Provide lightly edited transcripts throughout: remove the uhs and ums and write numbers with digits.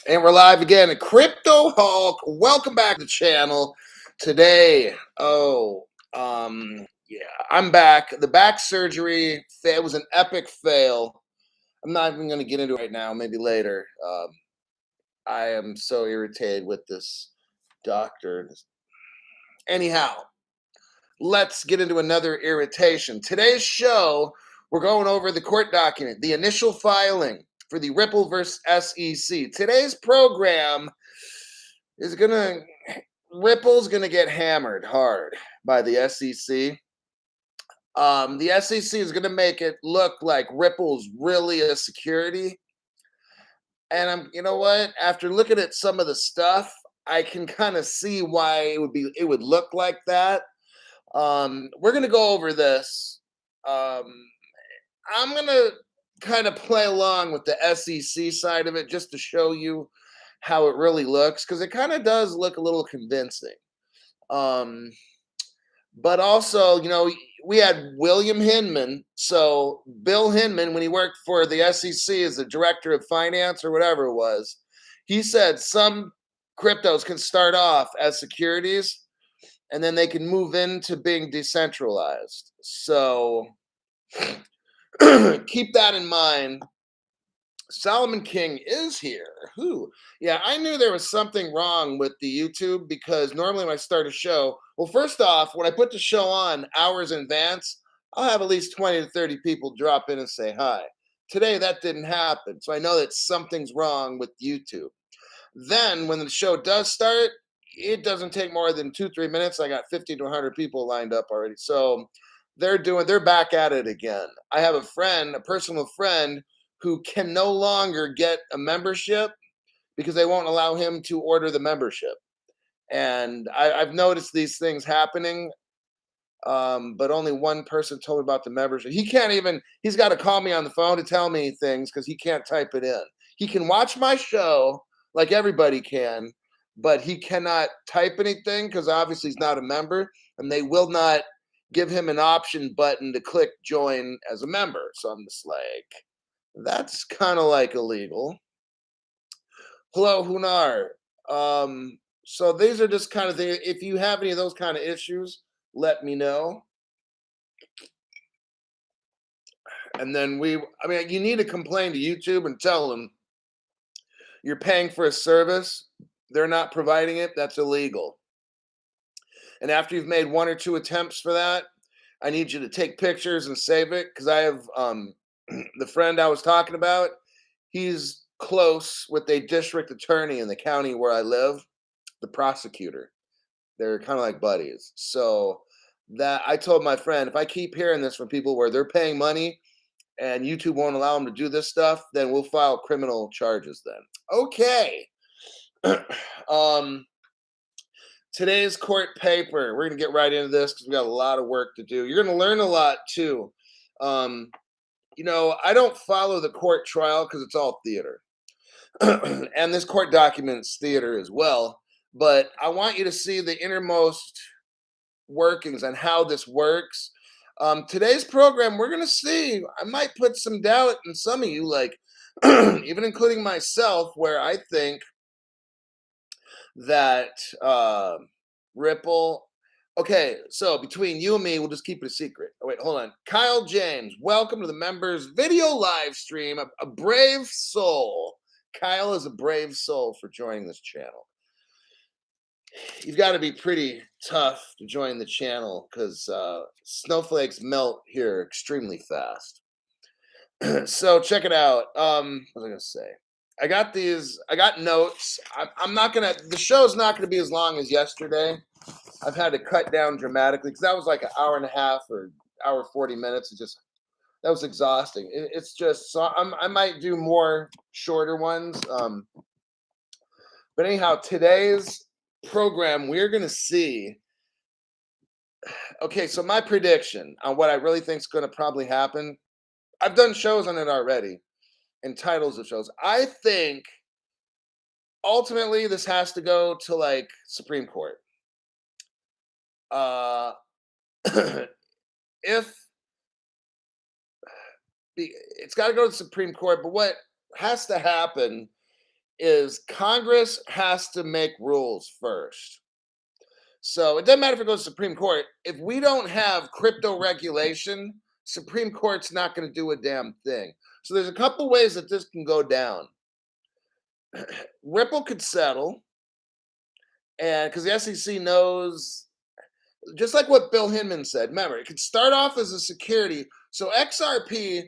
And we're live again at Crypto Hulk. Welcome back to the channel. Today, yeah, I'm back. The back surgery, it was an epic fail. I'm not even going to get into it right now, maybe later. I am so irritated with this doctor. Anyhow, let's get into another irritation. Today's show, we're going over the court document, the initial filing for the Ripple versus SEC. Today's program is Ripple's gonna get hammered hard by the SEC. The SEC is gonna make it look like Ripple's really a security. And you know what? After looking at some of the stuff, I can kind of see why it would look like that. We're gonna go over this. Um, I'm gonna kind of play along with the SEC side of it just to show you how it really looks, because it kind of does look a little convincing. Um, but also, we had William Hinman. So Bill Hinman, when he worked for the SEC as the director of finance or whatever it was, he said some cryptos can start off as securities and then they can move into being decentralized. So keep that in mind. Solomon King is here. Who? Yeah, I knew there was something wrong with the YouTube, because normally when I start a show, well, first off, when I put the show on hours in advance, I'll have at least 20 to 30 people drop in and say hi. Today, that didn't happen. So I know that something's wrong with YouTube. Then when the show does start, it doesn't take more than 2-3 minutes. I got 50 to 100 people lined up already. So they're back at it again. I have a personal friend, who can no longer get a membership because they won't allow him to order the membership. And I've noticed these things happening, but only one person told me about the membership. He's got to call me on the phone to tell me things because he can't type it in. He can watch my show like everybody can, but he cannot type anything because obviously he's not a member, and they will not give him an option button to click join as a member. So I'm just like, that's kind of like illegal. Hello, Hunar. So these are just kind of things. If you have any of those kind of issues, let me know. And then you need to complain to YouTube and tell them you're paying for a service, they're not providing it, that's illegal. And after you've made 1 or 2 attempts for that, I need you to take pictures and save it, because I have the friend I was talking about, he's close with a district attorney in the county where I live, the prosecutor. They're kind of like buddies. So that I told my friend, if I keep hearing this from people where they're paying money and YouTube won't allow them to do this stuff, then we'll file criminal charges then. Okay. Today's court paper. We're going to get right into this because we got a lot of work to do. You're going to learn a lot too. I don't follow the court trial because it's all theater. And this court document's theater as well. But I want you to see the innermost workings on how this works. Today's program, we're going to see, I might put some doubt in some of you, like even including myself, where I think that Ripple. Okay, so between you and me, we'll just keep it a secret. Oh, wait, hold on. Kyle James, welcome to the members video live stream. A brave soul. Kyle is a brave soul for joining this channel. You've got to be pretty tough to join the channel because snowflakes melt here extremely fast. So check it out. What was I going to say? I got notes. The show's not going to be as long as yesterday. I've had to cut down dramatically because that was like an hour and a half or hour 40 minutes. That was exhausting. It's just, so I might do more shorter ones. But anyhow, today's program, we're going to see. Okay, so my prediction on what I really think is going to probably happen. I've done shows on it already and titles of shows. I think ultimately this has to go to like Supreme Court. It's got to go to the Supreme Court, but what has to happen is Congress has to make rules first. So it doesn't matter if it goes to Supreme Court. If we don't have crypto regulation, Supreme Court's not going to do a damn thing. So there's a couple ways that this can go down. Ripple could settle, and because the SEC knows, just like what Bill Hinman said, remember, it could start off as a security. So XRP,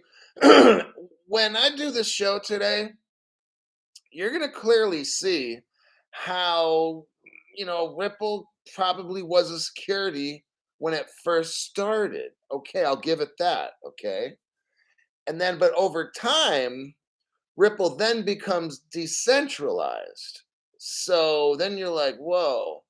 when I do this show today, you're going to clearly see how, Ripple probably was a security when it first started. Okay, I'll give it that. Okay. And then, but over time, Ripple then becomes decentralized. So then you're like, whoa.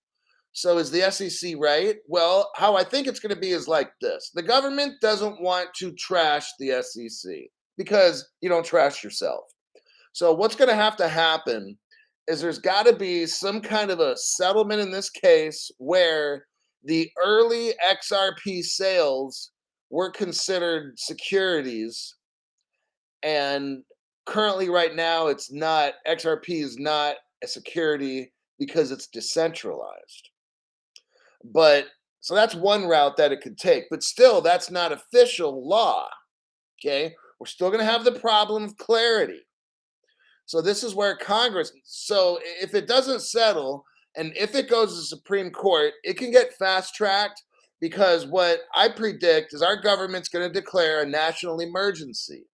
So is the SEC right? Well, how I think it's going to be is like this. The government doesn't want to trash the SEC because you don't trash yourself. So what's going to have to happen is there's got to be some kind of a settlement in this case where the early XRP sales were considered securities, and currently right now it's not. XRP is not a security because it's decentralized. But so that's one route that it could take, but still that's not official law. Okay, we're still going to have the problem of clarity. So this is where Congress, so if it doesn't settle and if it goes to the Supreme Court, it can get fast tracked, because what I predict is our government's going to declare a national emergency.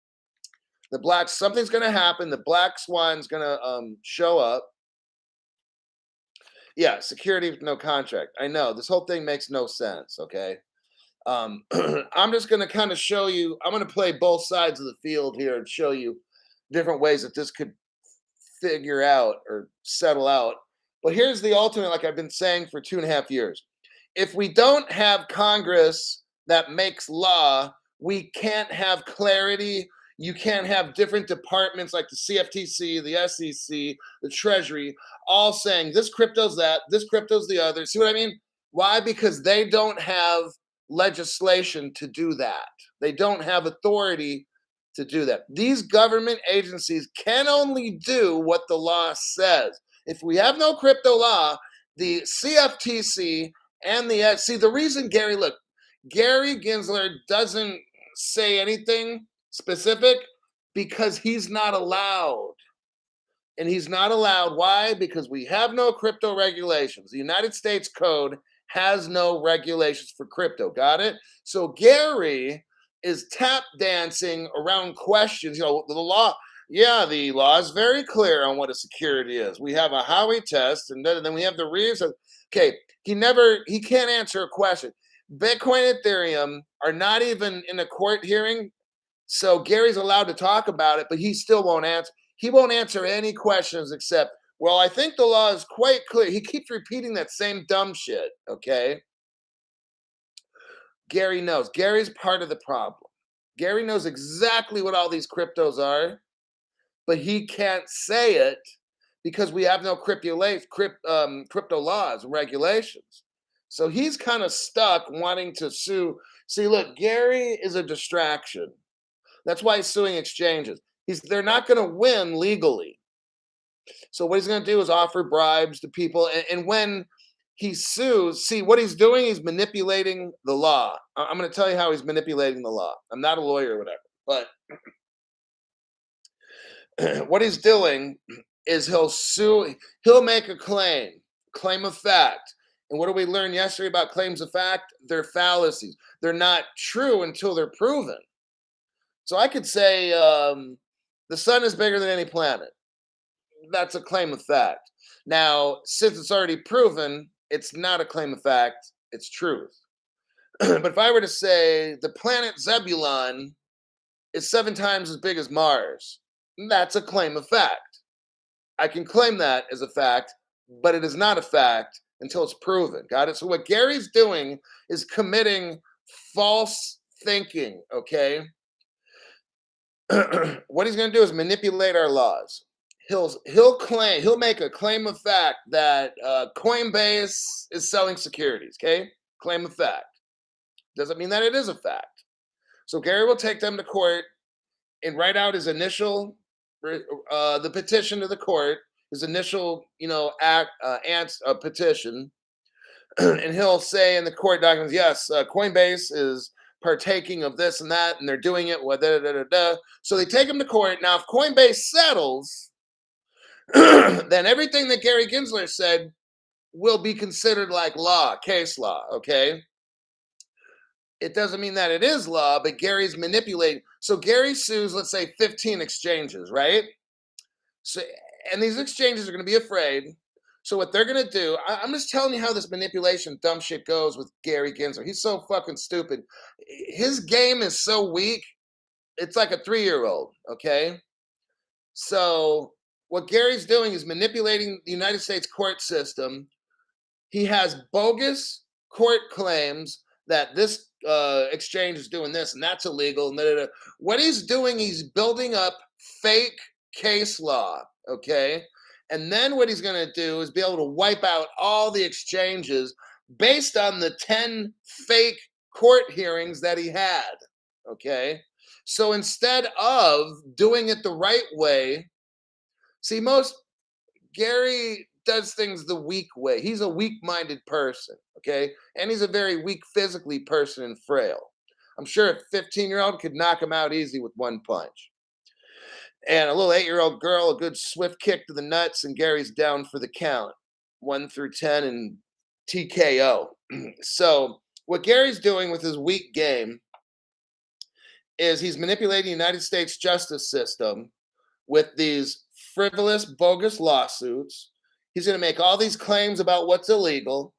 Something's going to happen. The black swan's going to show up. Yeah, security with no contract. I know this whole thing makes no sense. Okay. I'm just going to kind of show you, I'm going to play both sides of the field here and show you different ways that this could figure out or settle out. But here's the ultimate, like I've been saying for 2.5 years. If we don't have Congress that makes law, we can't have clarity. You can't have different departments like the CFTC, the SEC, the Treasury, all saying this crypto's that, this crypto's the other. See what I mean? Why? Because they don't have legislation to do that. They don't have authority to do that. These government agencies can only do what the law says. If we have no crypto law, the CFTC and the reason Gary Gensler doesn't say anything specific because he's not allowed. And he's not allowed. Why? Because we have no crypto regulations. The United States Code has no regulations for crypto. Got it? So Gary is tap dancing around questions. The law, the law is very clear on what a security is. We have a Howey test, and then we have the Reeves. Okay, he can't answer a question. Bitcoin and Ethereum are not even in a court hearing, so Gary's allowed to talk about it, but he still won't answer. He won't answer any questions except, well, I think the law is quite clear. He keeps repeating that same dumb shit, okay? Gary knows. Gary's part of the problem. Gary knows exactly what all these cryptos are, but he can't say it because we have no crypto laws and regulations. So he's kind of stuck wanting to sue. See, look, Gary is a distraction. That's why he's suing exchanges. They're not going to win legally. So what he's going to do is offer bribes to people. And when he sues, see what he's doing, he's manipulating the law. I'm going to tell you how he's manipulating the law. I'm not a lawyer or whatever, but what he's doing is he'll make a claim of fact. And what did we learn yesterday about claims of fact? They're fallacies. They're not true until they're proven. So I could say the sun is bigger than any planet. That's a claim of fact. Now, since it's already proven, it's not a claim of fact, it's truth. But if I were to say the planet Zebulon is 7 times as big as Mars, that's a claim of fact. I can claim that as a fact, but it is not a fact until it's proven. Got it? So what Gary's doing is committing false thinking, okay? What he's going to do is manipulate our laws. He'll make a claim of fact that Coinbase is selling securities. Okay, claim of fact doesn't mean that it is a fact. So Gary will take them to court and write out his initial the petition to the court, his initial, petition, and he'll say in the court documents, yes, Coinbase is partaking of this and that, and they're doing it. So they take him to court. Now, if Coinbase settles, then everything that Gary Gensler said will be considered like law, case law. Okay. It doesn't mean that it is law, but Gary's manipulating. So Gary sues, let's say, 15 exchanges, right? So, and these exchanges are going to be afraid. So what they're going to do, I'm just telling you how this manipulation dumb shit goes with Gary Gensler. He's so fucking stupid. His game is so weak. It's like a 3-year-old, okay? So what Gary's doing is manipulating the United States court system. He has bogus court claims that this exchange is doing this and that's illegal. What he's doing, he's building up fake case law, okay? And then what he's going to do is be able to wipe out all the exchanges based on the 10 fake court hearings that he had, okay? So instead of doing it the right way, see, Gary does things the weak way. He's a weak-minded person, okay? And he's a very weak physically person and frail. I'm sure a 15-year-old could knock him out easy with one punch. And a little 8-year-old girl, a good swift kick to the nuts, and Gary's down for the count. 1 through 10 and TKO. So what Gary's doing with his weak game is he's manipulating the United States justice system with these frivolous, bogus lawsuits. He's going to make all these claims about what's illegal.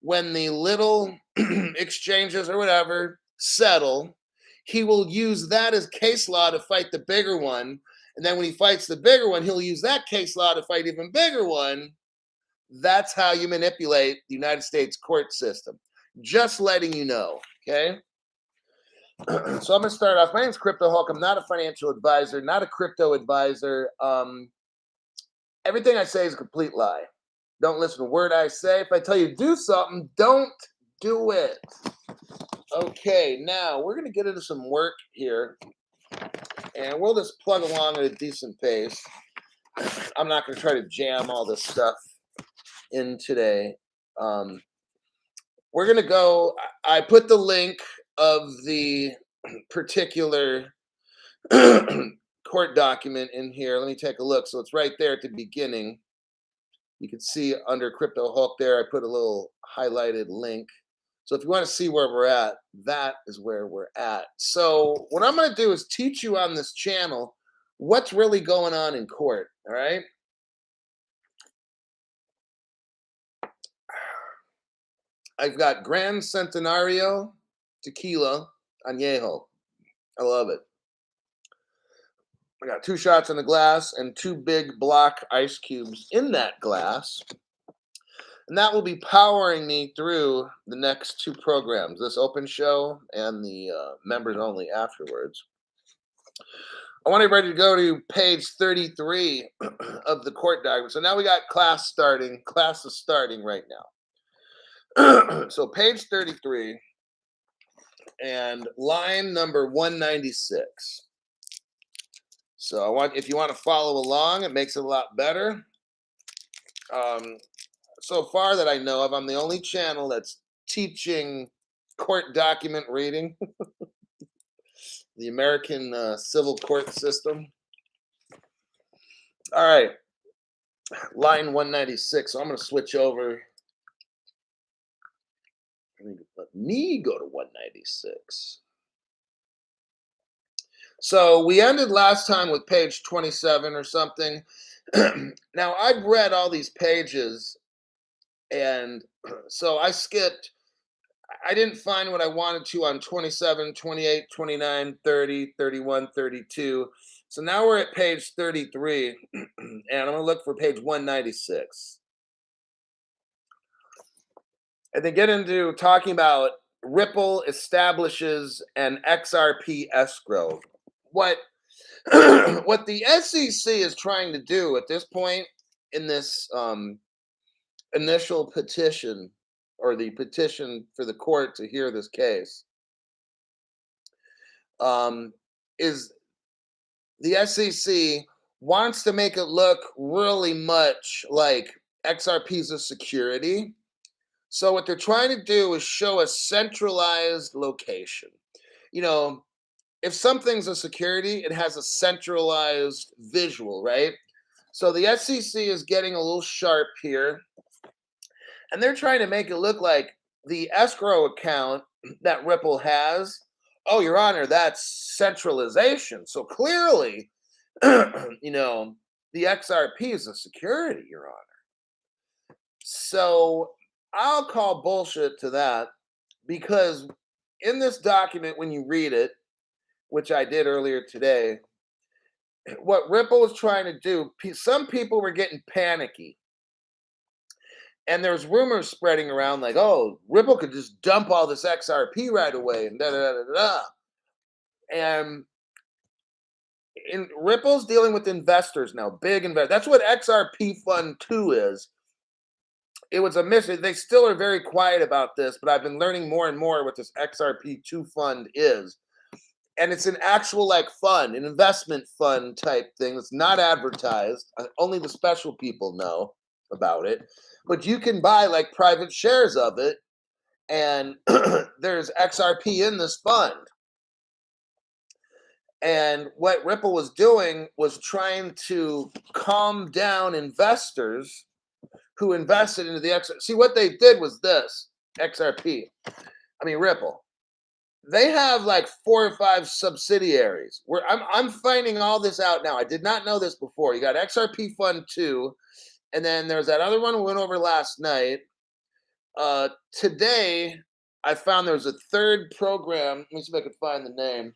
When the little exchanges or whatever settle, he will use that as case law to fight the bigger one. And then when he fights the bigger one, he'll use that case law to fight even bigger one. That's how you manipulate the United States court system. Just letting you know, okay? So I'm going to start off. My name's Crypto Hulk. I'm not a financial advisor, not a crypto advisor. Everything I say is a complete lie. Don't listen to a word I say. If I tell you to do something, don't do it. Okay, now we're going to get into some work here. And we'll just plug along at a decent pace. I'm not going to try to jam all this stuff in today. We're going to go. I put the link of the particular court document in here. Let me take a look. So it's right there at the beginning. You can see under Crypto Hulk there, I put a little highlighted link. So if you want to see where we're at, that is where we're at. So what I'm going to do is teach you on this channel what's really going on in court, all right? I've got Gran Centenario Tequila Añejo. I love it. I got 2 shots in the glass and 2 big block ice cubes in that glass. And that will be powering me through the next 2 programs, this open show and the members only afterwards. I want everybody to go to page 33 of the court document. So now we got class starting. Class is starting right now. So page 33 and line number 196. So if you want to follow along, it makes it a lot better. So far that I know of, I'm the only channel that's teaching court document reading, the American civil court system. All right, line 196. So I'm going to switch over. Let me go to 196. So we ended last time with page 27 or something. Now, I've read all these pages. And so I skipped. I didn't find what I wanted to on 27, 28, 29, 30, 31, 32. So now we're at page 33, and I'm going to look for page 196. And they get into talking about Ripple establishes an XRP escrow. What the SEC is trying to do at this point in this initial petition, or the petition for the court to hear this case, is the SEC wants to make it look really much like XRP is a security. So what they're trying to do is show a centralized location. You know, if something's a security, it has a centralized visual, right? So the SEC is getting a little sharp here, and they're trying to make it look like the escrow account that Ripple has. Oh, Your Honor, that's centralization. So clearly, you know, the XRP is a security, Your Honor. So I'll call bullshit to that because in this document, when you read it, which I did earlier today, what Ripple was trying to do, some people were getting panicky. And there's rumors spreading around like, oh, Ripple could just dump all this XRP right away and da da da da da. And Ripple's dealing with investors now, big investors. That's what XRP Fund 2 is. It was a mystery. They still are very quiet about this, but I've been learning more and more what this XRP2 fund is. And it's an actual like fund, an investment fund type thing that's not advertised. Only the special people know about it. But you can buy like private shares of it, and there's XRP in this fund. And what Ripple was doing was trying to calm down investors who invested into the XRP. See, what they did was this XRP. I mean, Ripple. They have like 4 or 5 subsidiaries. Where I'm finding all this out now. I did not know this before. You got XRP Fund 2, and then there's that other one we went over last night. Today, I found there was a third program. Let me see if I can find the name.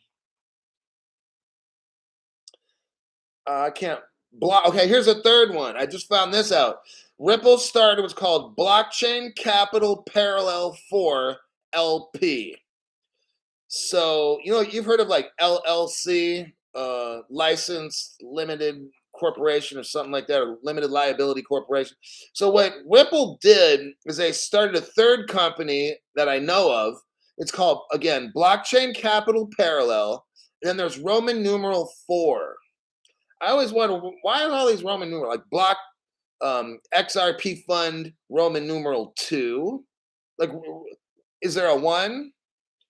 I can't block. Okay, here's a third one. I just found this out. Ripple started what's called Blockchain Capital Parallel 4 LP. So, you know, you've heard of like LLC, licensed limited corporation or something like that, or limited liability corporation. So, what Ripple did is they started a third company that I know of. It's called, again, Blockchain Capital Parallel. And then there's Roman numeral 4. I always wonder why are all these Roman numerals like block XRP fund Roman numeral 2? Like, is there a 1?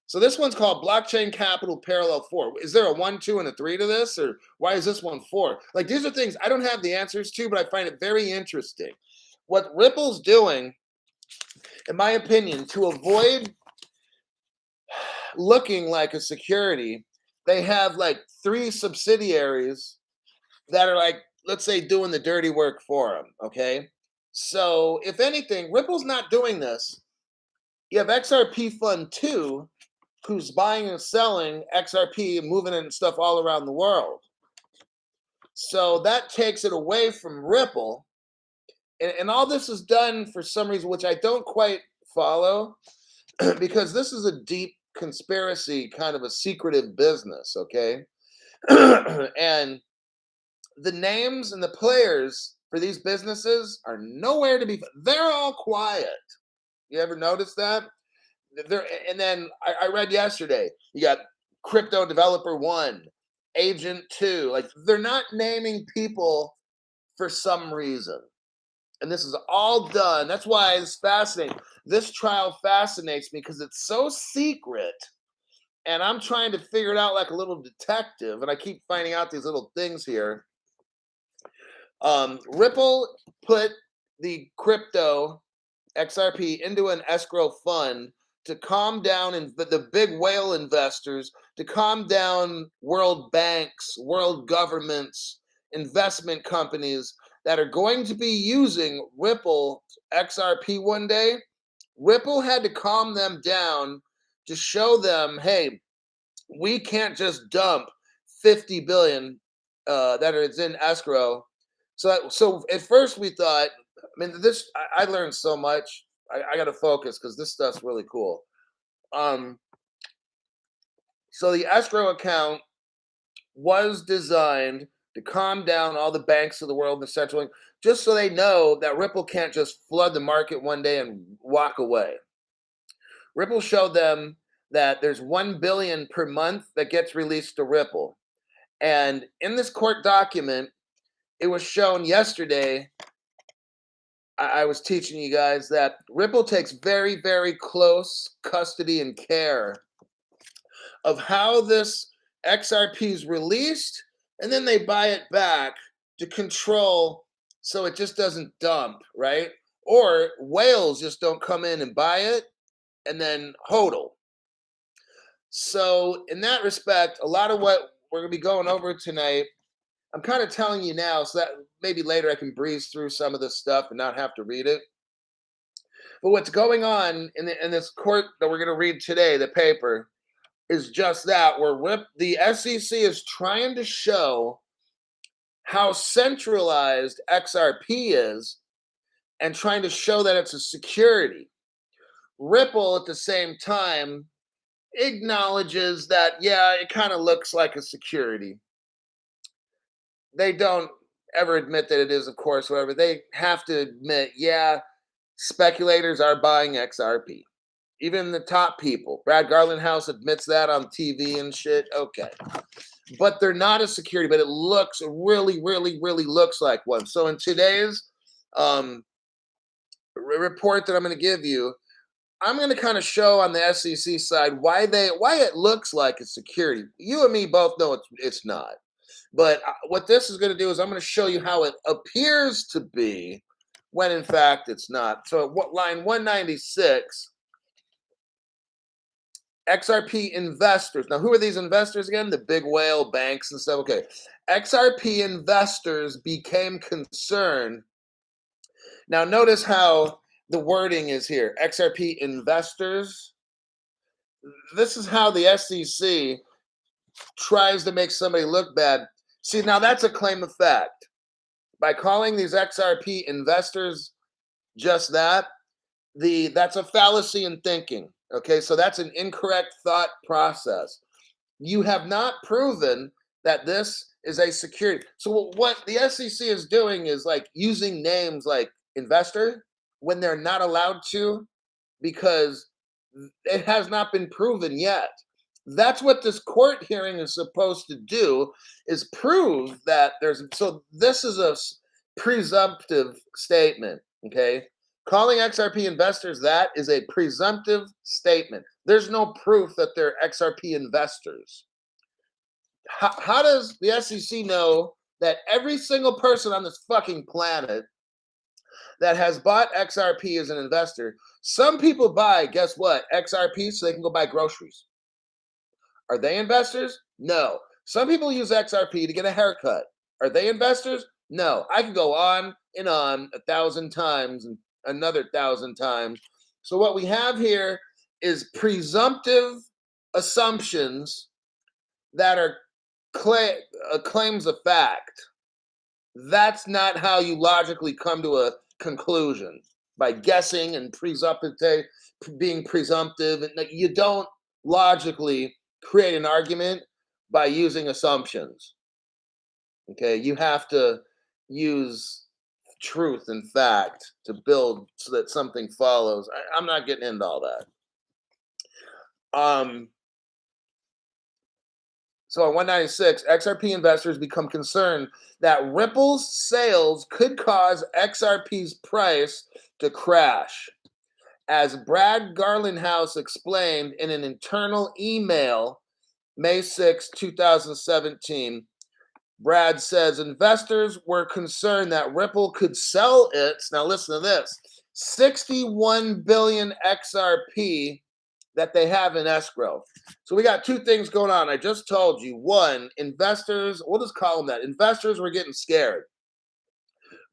So this one's called Blockchain Capital Parallel 4. Is there a 1, 2, and a 3 to this? Or why is this one 4? Like, these are things I don't have the answers to, but I find it very interesting. What Ripple's doing, in my opinion, to avoid looking like a security, they have like 3 subsidiaries that are like, let's say, doing the dirty work for them, okay? So if anything, Ripple's not doing this. You have XRP Fund 2, who's buying and selling XRP and moving it and stuff all around the world. So that takes it away from Ripple. And all this is done for some reason, which I don't quite follow, because this is a deep conspiracy, kind of a secretive business, okay? And the names and the players for these businesses are nowhere to be. They're all quiet. You ever notice that? And then I read yesterday, you got Crypto Developer 1, Agent 2. Like, they're not naming people for some reason. And this is all done. That's why it's fascinating. This trial fascinates me because it's so secret. And I'm trying to figure it out like a little detective. And I keep finding out these little things here. Ripple put the crypto XRP into an escrow fund to calm down the big whale investors, to calm down world banks, world governments, investment companies that are going to be using Ripple XRP one day. Ripple had to calm them down to show them, hey, we can't just dump 50 billion that is in escrow. So at first we thought, I mean, I learned so much. I got to focus because this stuff's really cool. So the escrow account was designed to calm down all the banks of the world in the central bank, just so they know that Ripple can't just flood the market one day and walk away. Ripple showed them that there's 1 billion per month that gets released to Ripple. And in this court document, it was shown yesterday. I was teaching you guys that Ripple takes very, very close custody and care of how this XRP is released, and then they buy it back to control so it just doesn't dump, right? Or whales just don't come in and buy it and then hodl. So, in that respect, a lot of what we're going to be going over tonight, I'm kind of telling you now so that maybe later I can breeze through some of this stuff and not have to read it. But what's going on in this court that we're going to read today, the paper, is just that, where the SEC is trying to show how centralized XRP is and trying to show that it's a security. Ripple, at the same time, acknowledges that, yeah, it kind of looks like a security. They don't ever admit that it is, of course, whatever. They have to admit, yeah, speculators are buying XRP. Even the top people. Brad Garlinghouse admits that on TV and shit. Okay. But they're not a security, but it looks really, really, really looks like one. So in today's report that I'm going to give you, I'm going to kind of show on the SEC side why it looks like it's security. You and me both know it's not. But what this is going to do is I'm going to show you how it appears to be when in fact it's not. So what line 196, XRP investors. Now, who are these investors again? The big whale banks and stuff. Okay. XRP investors became concerned. Now, notice how the wording is here. XRP investors. This is how the SEC tries to make somebody look bad. See, now that's a claim of fact. By calling these XRP investors just that, that's a fallacy in thinking. Okay, so that's an incorrect thought process. You have not proven that this is a security. So what the SEC is doing is like using names like investor when they're not allowed to because it has not been proven yet. That's what this court hearing is supposed to do, is prove that there's. So this is a presumptive statement, okay? Calling XRP investors that is a presumptive statement. There's no proof that they're XRP investors. How does the SEC know that every single person on this fucking planet that has bought XRP as an investor, some people buy, guess what, XRP so they can go buy groceries. Are they investors? No. Some people use XRP to get a haircut. Are they investors? No. I could go on and on 1,000 times and another 1,000 times. So what we have here is presumptive assumptions that are claims of fact. That's not how you logically come to a conclusion, by guessing and being presumptive. And you don't logically create an argument by using assumptions. Okay, you have to use truth and fact to build so that something follows. I'm not getting into all that. So on 196, XRP investors become concerned that Ripple's sales could cause XRP's price to crash. As Brad Garlinghouse explained in an internal email, May 6, 2017, Brad says investors were concerned that Ripple could sell its, now listen to this, 61 billion XRP that they have in escrow. So we got two things going on. I just told you. One, investors, we'll just call them that. Investors were getting scared.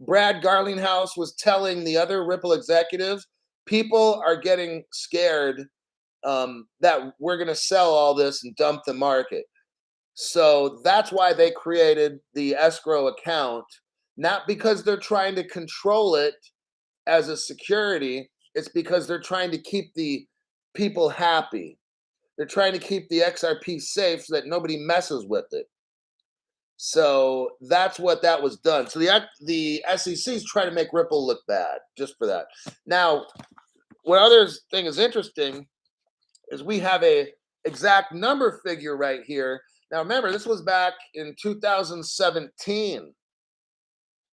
Brad Garlinghouse was telling the other Ripple executives, people are getting scared that we're going to sell all this and dump the market. So that's why they created the escrow account, not because they're trying to control it as a security. It's because they're trying to keep the people happy. They're trying to keep the XRP safe so that nobody messes with it. So that's what that was done. So the SEC is trying to make Ripple look bad just for that. Now, what other thing is interesting is we have a exact number figure right here. Now, remember, this was back in 2017.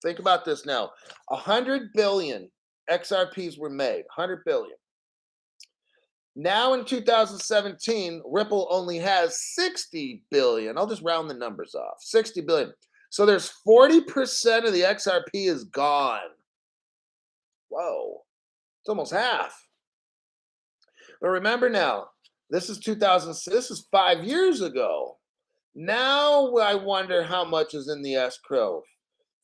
Think about this now. 100 billion XRPs were made, 100 billion. Now in 2017, Ripple only has 60 billion. I'll just round the numbers off. 60 billion. So there's 40% of the XRP is gone. Whoa. It's almost half. But remember now, this is 2006. This is 5 years ago. Now I wonder how much is in the escrow.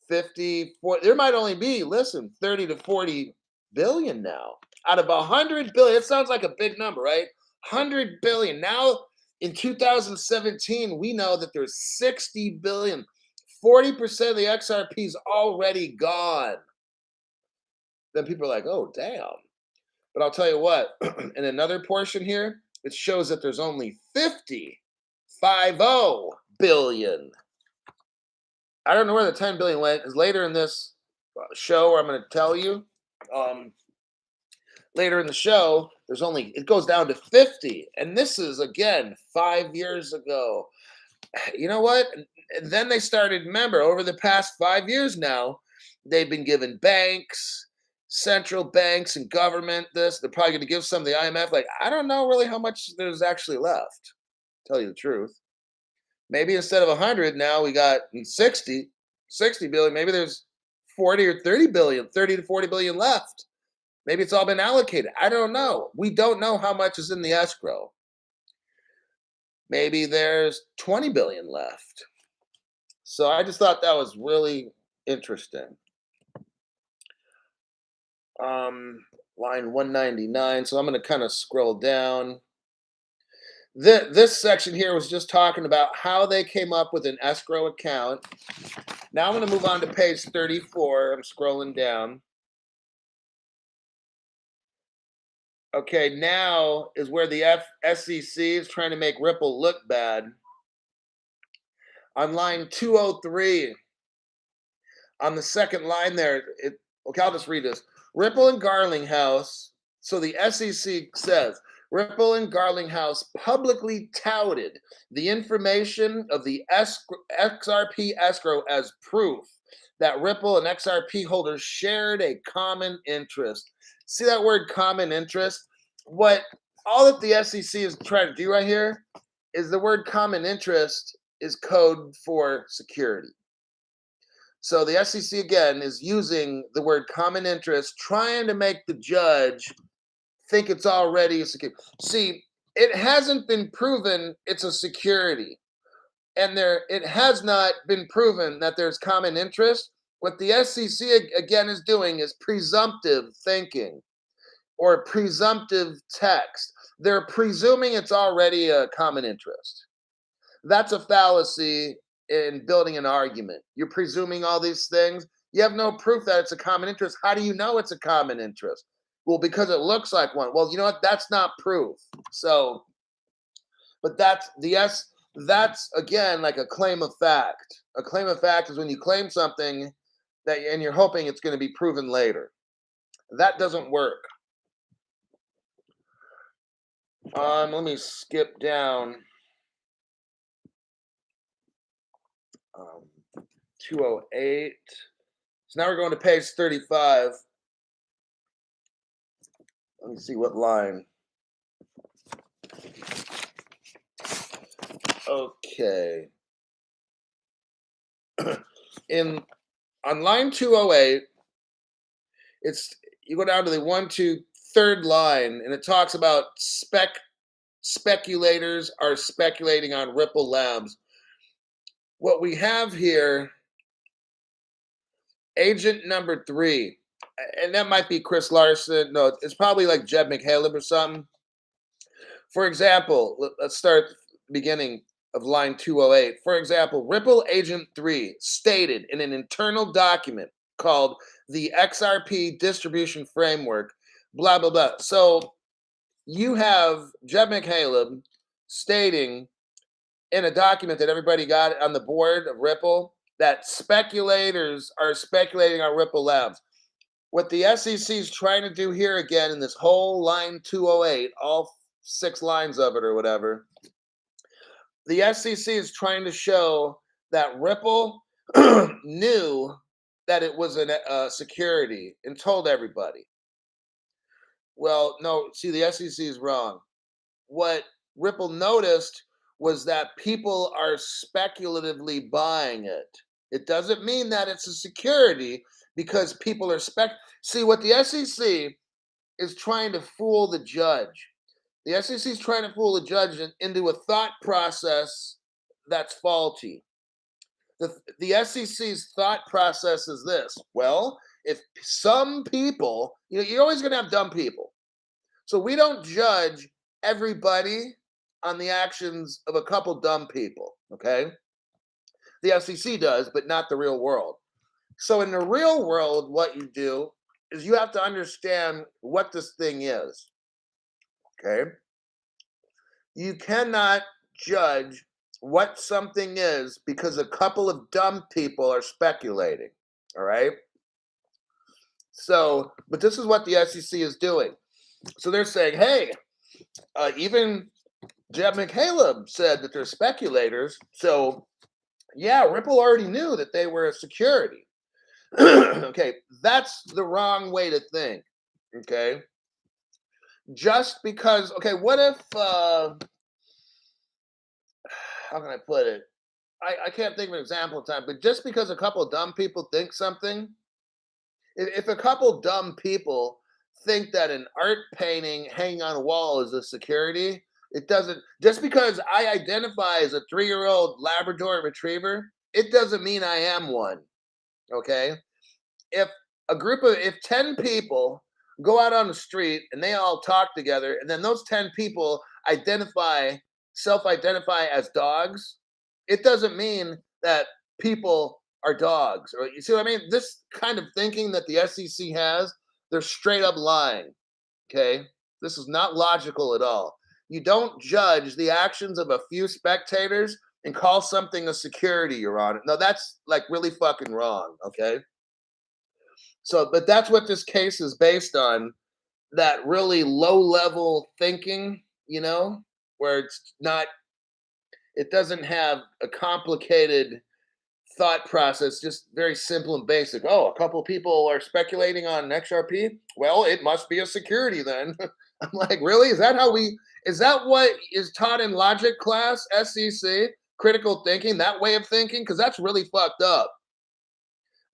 50, 40, there might only be, listen, 30 to 40 billion now. Out of 100 billion, it sounds like a big number, right? 100 billion. Now in 2017, we know that there's 60 billion. 40% of the XRP is already gone. Then people are like, oh, damn. But I'll tell you what, in another portion here, it shows that there's only 50 billion. I don't know where the 10 billion went, because later in this show, I'm going to tell you, later in the show, it goes down to 50. And this is, again, 5 years ago. You know what? And then they started, remember, over the past 5 years now, they've been given banks, central banks, and government this. They're probably going to give some of the IMF. Like, I don't know really how much there's actually left, tell you the truth. Maybe instead of 100, now we got 60 billion. Maybe there's 40 or 30 billion, 30 to 40 billion left. Maybe it's all been allocated. I don't know. We don't know how much is in the escrow. Maybe there's 20 billion left. So I just thought that was really interesting. Line 199. So I'm going to kind of scroll down. This section here was just talking about how they came up with an escrow account. Now I'm going to move on to page 34. I'm scrolling down. Okay, now is where the SEC is trying to make Ripple look bad. On line 203, on the second line there, okay, I'll just read this. Ripple and Garlinghouse, so the SEC says, Ripple and Garlinghouse publicly touted the information of the XRP escrow as proof that Ripple and XRP holders shared a common interest. See that word common interest? What all that the SEC is trying to do right here is the word common interest is code for security. So the SEC again is using the word common interest, trying to make the judge think it's already a security. See, it hasn't been proven it's a security. And it has not been proven that there's common interest. What the SEC again is doing is presumptive thinking or presumptive text. They're presuming it's already a common interest. That's a fallacy in building an argument. You're presuming all these things. You have no proof that it's a common interest. How do you know it's a common interest? Well, because it looks like one. Well, you know what? That's not proof. So, but that's again like a claim of fact. A claim of fact is when you claim something and you're hoping it's going to be proven later. That doesn't work. Let me skip down. 208. So now we're going to page 35. Let me see what line. Okay. On line 208, you go down to the 1, 2, 3rd line, and it talks about speculators are speculating on Ripple Labs. What we have here, agent number 3, and that might be Chris Larson. No, it's probably like Jeb McHaleb or something. For example, let's start at the beginning of line 208. For example, Ripple Agent 3 stated in an internal document called the XRP Distribution Framework, blah, blah, blah. So you have Jeb McHaleb stating in a document that everybody got on the board of Ripple that speculators are speculating on Ripple Labs. What the SEC is trying to do here again in this whole line 208, all 6 lines of it or whatever, the SEC is trying to show that Ripple knew that it was a security and told everybody. Well, no, see, the SEC is wrong. What Ripple noticed was that people are speculatively buying it. It doesn't mean that it's a security because people are See, what the SEC is trying to fool the judge. The SEC is trying to fool the judge into a thought process that's faulty. The SEC's thought process is this: well, if some people, you're always going to have dumb people. So we don't judge everybody on the actions of a couple dumb people, okay? The SEC does, but not the real world. So in the real world, what you do is you have to understand what this thing is, okay? You cannot judge what something is because a couple of dumb people are speculating, all right? So, but this is what the SEC is doing. So they're saying, hey, even Jeb McCaleb said that they're speculators. So, yeah, Ripple already knew that they were a security. Okay, that's the wrong way to think. Okay, just because, okay, what if, how can I put it? I can't think of an example of time, but just because a couple of dumb people think something, if a couple dumb people think that an art painting hanging on a wall is a security, it doesn't, just because I identify as a 3-year-old Labrador retriever, it doesn't mean I am one. Okay. If if 10 people go out on the street and they all talk together, and then those 10 people self identify as dogs, it doesn't mean that people are dogs. Or you see what I mean? This kind of thinking that the SEC has, they're straight up lying. Okay. This is not logical at all. You don't judge the actions of a few spectators and call something a security, Your Honor. No, that's like really fucking wrong. Okay. So, but that's what this case is based on, that really low level thinking, where it doesn't have a complicated thought process, just very simple and basic. Oh, a couple of people are speculating on XRP. Well, it must be a security then. I'm like, really? Is that what is taught in logic class, SEC, critical thinking, that way of thinking? Because that's really fucked up.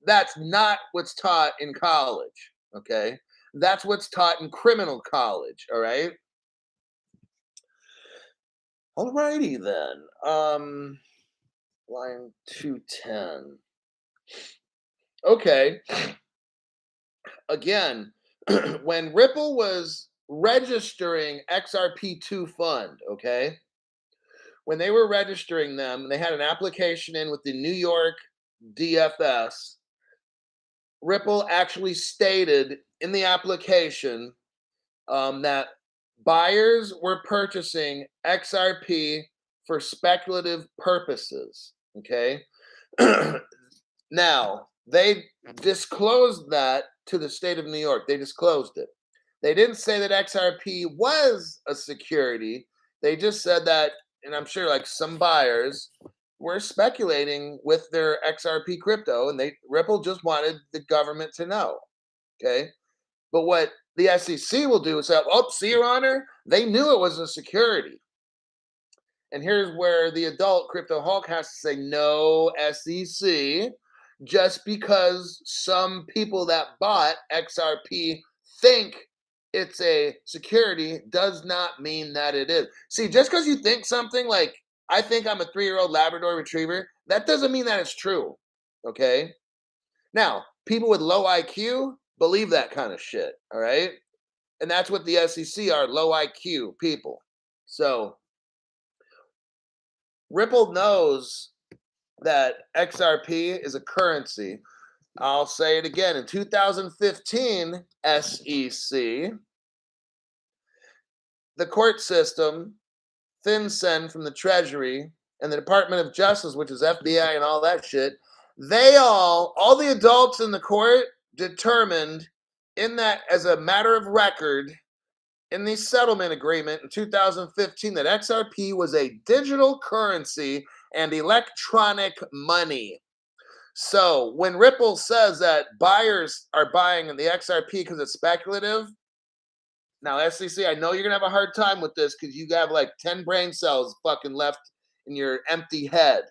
That's not what's taught in college, okay? That's what's taught in criminal college, all right? All righty then. Line 210. Okay. Again, when Ripple was registering XRP2 fund, okay? When they were registering them, they had an application in with the New York DFS. Ripple actually stated in the application that buyers were purchasing XRP for speculative purposes. Okay. Now, they disclosed that to the state of New York. They disclosed it. They didn't say that XRP was a security. They just said that, and I'm sure like some buyers were speculating with their XRP crypto, and Ripple just wanted the government to know. Okay. But what the SEC will do is say, oh, see, Your Honor, they knew it was a security. And here's where the adult crypto Hulk has to say, no, SEC, just because some people that bought XRP think it's a security does not mean that it is. See, just because you think something, like I think I'm a 3-year-old Labrador retriever, that doesn't mean that it's true. Okay. Now, people with low IQ believe that kind of shit. All right. And that's what the SEC are, low IQ people. So Ripple knows that XRP is a currency. I'll say it again. In 2015, SEC, the court system, FinCEN from the Treasury, and the Department of Justice, which is FBI and all that shit, they all the adults in the court determined in that, as a matter of record, in the settlement agreement in 2015, that XRP was a digital currency and electronic money. So when Ripple says that buyers are buying in the XRP because it's speculative, now SEC, I know you're gonna have a hard time with this because you have like 10 brain cells fucking left in your empty head.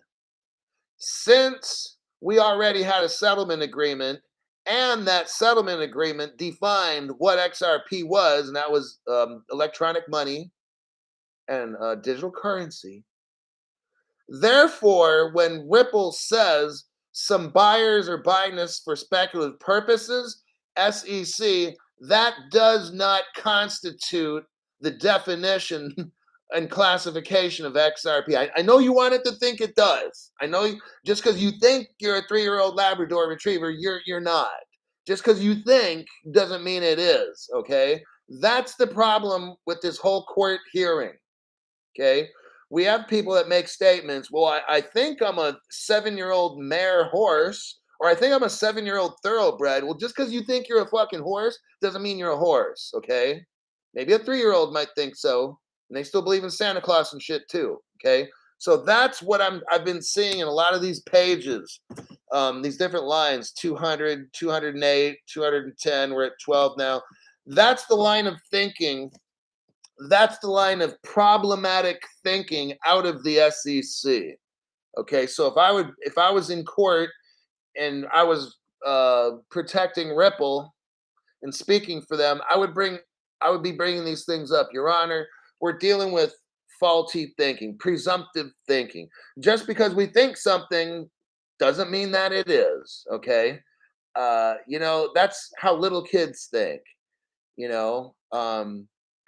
Since we already had a settlement agreement, and that settlement agreement defined what XRP was, and that was electronic money and digital currency. Therefore, when Ripple says some buyers are buying this for speculative purposes, SEC, that does not constitute the definition and classification of XRP. I know you wanted to think it does. I know just because you think you're a 3-year-old Labrador Retriever, you're not. Just because you think doesn't mean it is. Okay, that's the problem with this whole court hearing. Okay, we have people that make statements. Well, I think I'm a 7-year-old mare horse, or I think I'm a 7-year-old thoroughbred. Well, just because you think you're a fucking horse doesn't mean you're a horse. Okay, maybe a 3-year-old might think so, and they still believe in Santa Claus and shit too. Okay, so that's what I've been seeing in a lot of these pages, these different lines: 200, 208, 210. We're at 12 now. That's the line of thinking. That's the line of problematic thinking out of the SEC. Okay, so if I was in court and I was protecting Ripple and speaking for them, I would be bringing these things up. Your Honor, we're dealing with faulty thinking, presumptive thinking. Just because we think something doesn't mean that it is. Okay, that's how little kids think. You know,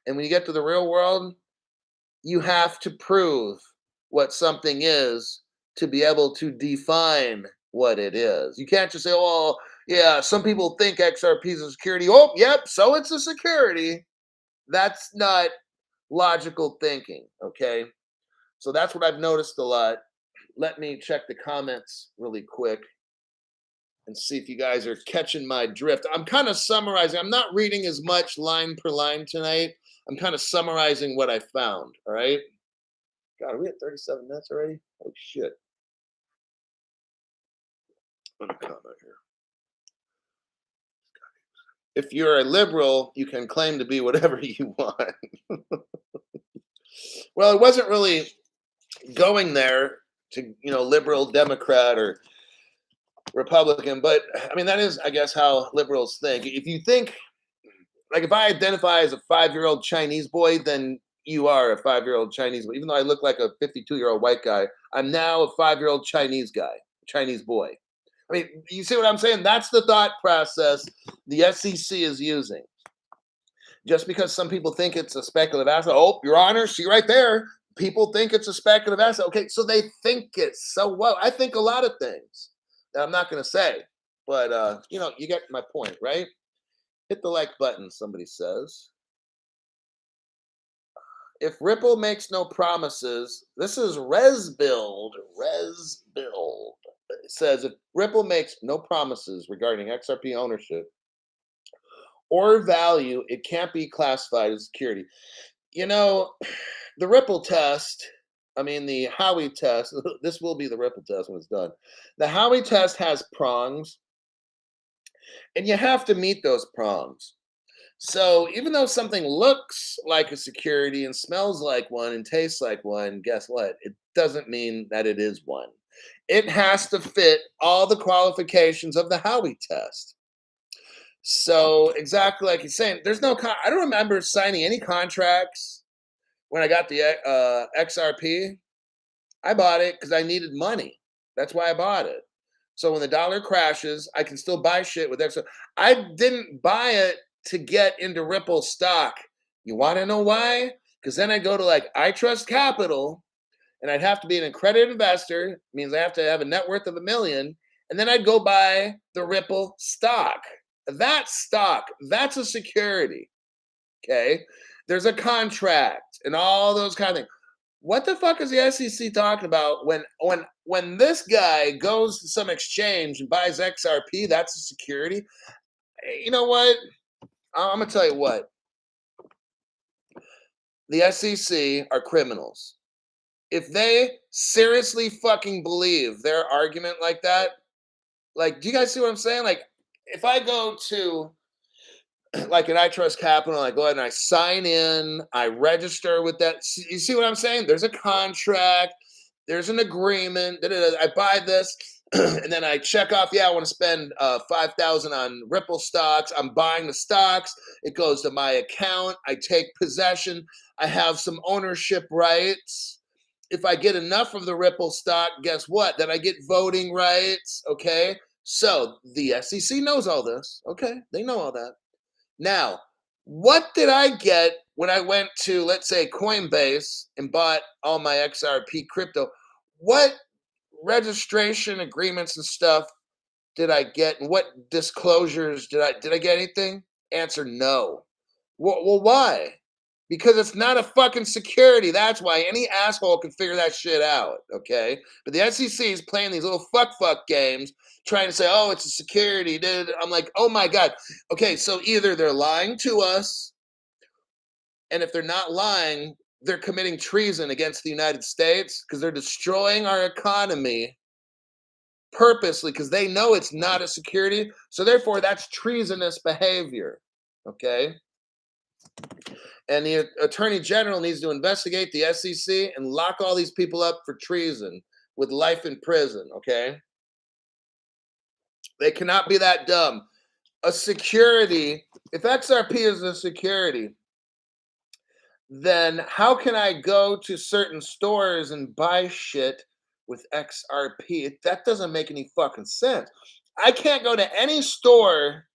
and when you get to the real world, you have to prove what something is to be able to define what it is. You can't just say, "Oh, yeah, some people think XRP is a security." Oh, yep, so it's a security. That's not logical thinking, okay? So that's what I've noticed a lot. Let me check the comments really quick and see if you guys are catching my drift. I'm kind of summarizing. I'm not reading as much line per line tonight. I'm kind of summarizing what I found. All right. God, are we at 37 minutes already? Oh shit. Let me comment here. If you're a liberal, you can claim to be whatever you want. Well, it wasn't really going there to, liberal, Democrat, or Republican, but I mean, that is, I guess, how liberals think. If you think, like, if I identify as a 5-year-old Chinese boy, then you are a 5-year-old Chinese boy. Even though I look like a 52-year-old white guy, I'm now a 5-year-old Chinese guy, Chinese boy. I mean, you see what I'm saying? That's the thought process the SEC is using. Just because some people think it's a speculative asset. Oh, Your Honor, see right there. People think it's a speculative asset. Okay, so they think it. So what? I think a lot of things that I'm not going to say. But, you get my point, right? Hit the like button, somebody says. If Ripple makes no promises, this is ResBuild. It says if Ripple makes no promises regarding XRP ownership or value, it can't be classified as security. The Ripple test, the Howey test, this will be the Ripple test when it's done. The Howey test has prongs, and you have to meet those prongs. So even though something looks like a security and smells like one and tastes like one, guess what? It doesn't mean that it is one. It has to fit all the qualifications of the Howey test. So exactly like he's saying, I don't remember signing any contracts when I got the XRP. I bought it because I needed money. That's why I bought it. So when the dollar crashes, I can still buy shit with XRP. I didn't buy it to get into Ripple stock. You want to know why? Because then I go to like I Trust Capital, and I'd have to be an accredited investor. Means I have to have a net worth of $1 million, and then I'd go buy the Ripple stock. That stock, that's a security. Okay, there's a contract and all those kind of things. What the fuck is the SEC talking about when this guy goes to some exchange and buys XRP? That's a security. You know what? I'm gonna tell you what. The SEC are criminals. If they seriously fucking believe their argument like that, Like, do you guys see what I'm saying? Like, if I go to like an I Trust Capital, I go ahead and I sign in, I register with that. You see what I'm saying? There's a contract, there's an agreement. I buy this, and then I check off. Yeah, I want to spend 5,000 on Ripple stocks. I'm buying the stocks. It goes to my account. I take possession. I have some ownership rights. If I get enough of the Ripple stock, guess what? Then I get voting rights. Okay, so the SEC knows all this. Okay, they know all that. Now, what did I get when I went to, let's say, Coinbase and bought all my XRP crypto? What registration agreements and stuff did I get? And what disclosures did I get anything? Answer no. Well, why? Because it's not a fucking security. That's why any asshole can figure that shit out. Okay, but the SEC is playing these little fuck games, trying to say, "Oh, it's a security." I'm like, "Oh my god." Okay, so either they're lying to us, and if they're not lying, they're committing treason against the United States because they're destroying our economy purposely because they know it's not a security. So therefore, that's treasonous behavior. Okay. And the attorney general needs to investigate the SEC and lock all these people up for treason with life in prison. Okay. They cannot be that dumb. A security, if XRP is a security, then how can I go to certain stores and buy shit with XRP? That doesn't make any fucking sense. I can't go to any store.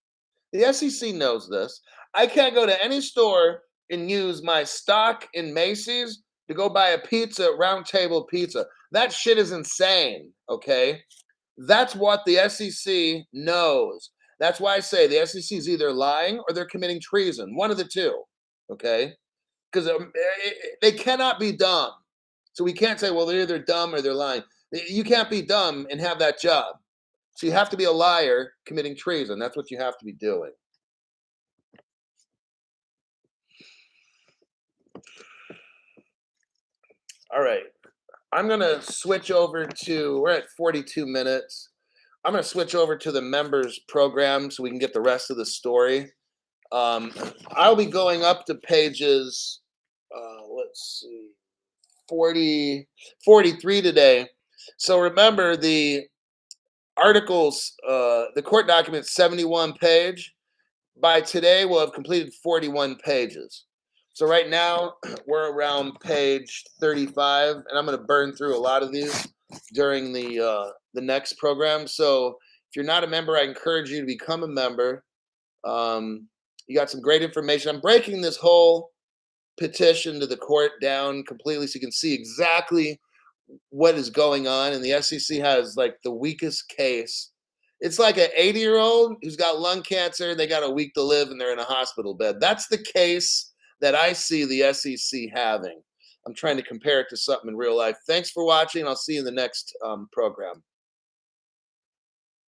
The SEC knows this. I can't go to any store and use my stock in Macy's to go buy a pizza, Round Table Pizza. That shit is insane, okay? That's what the SEC knows. That's why I say the SEC is either lying or they're committing treason. One of the two, okay? Because they cannot be dumb. So we can't say, well, they're either dumb or they're lying. You can't be dumb and have that job. So you have to be a liar committing treason. That's what you have to be doing. All right. I'm going to switch over to, we're at 42 minutes. I'm going to switch over to the members program so we can get the rest of the story. I'll be going up to pages, let's see, 43 today. So remember the articles, the court document 71 page. By today, we'll have completed 41 pages. So right now, we're around page 35, and I'm going to burn through a lot of these during the next program. So if you're not a member, I encourage you to become a member. You got some great information. I'm breaking this whole petition to the court down completely so you can see exactly what is going on. And the SEC has like the weakest case. It's like an 80-year-old who's got lung cancer. They got a week to live and they're in a hospital bed. That's the case that I see the SEC having. I'm trying to compare it to something in real life. Thanks for watching. I'll see you in the next program.